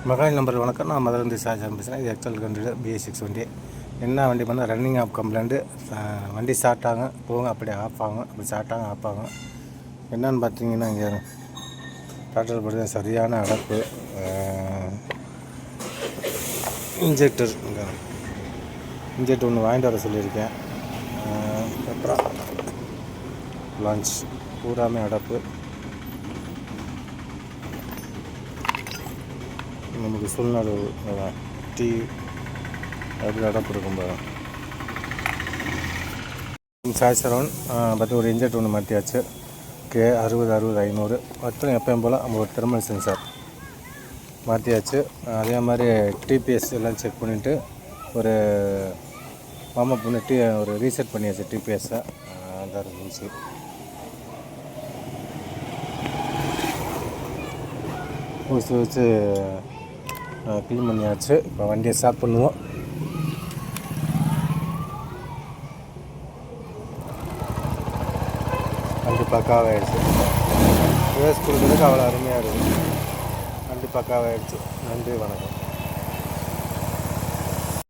Mobile number வணக்கம். நான் மதுரை ஷாஜான் பேசுகிறேன். இது எக்ஸல் கண்ட்ரியில் BS6 வண்டி. என்ன வண்டி பண்ணால் ரன்னிங் ஆஃப் கம்ப்ளைண்ட்டு. வண்டி ஸ்டார்ட் ஆகும் போங்க, அப்படியே ஆஃப் ஆகும், அப்படி ஸ்டார்ட் ஆகும் ஆஃப் ஆகும். என்னன்னு பார்த்தீங்கன்னா, இங்கே டாக்டர் படுத்த சரியான அடப்பு. இன்ஜெக்டர் ஒன்று வாங்கிட்டு வர சொல்லியிருக்கேன். அப்புறம் லான்ச் பூராமே அடப்பு. நமக்கு சூழ்நாடு டீ அப்படி அடப்பு இருக்கும் பாரு. சாய்சரவன் பற்றி ஒரு இன்ஜெக்ட் ஒன்று மாற்றியாச்சு. K60-60-500 மொத்தம் எப்பயும் போல் நம்ம ஒரு தெர்மல் சென்சார் மாற்றியாச்சு. அதே மாதிரி டிபிஎஸ் எல்லாம் செக் பண்ணிவிட்டு ஒரு வார்ம் பண்ணிட்டு ஒரு ரீசெட் பண்ணியாச்சு டிபிஎஸ்ஸை. அதான் இருந்துச்சு. வச்சு க்ளீன் பண்ணியாச்சு. இப்போ வண்டியை ஸ்டார்ட் பண்ணுவோம். வண்டி பக்காவாகிடுச்சு. ரேஸ் கொடுக்குறதுக்கு அவ்வளோ அருமையாக இருக்குது. வண்டி பக்காவாகிடுச்சு. நன்றி, வணக்கம்.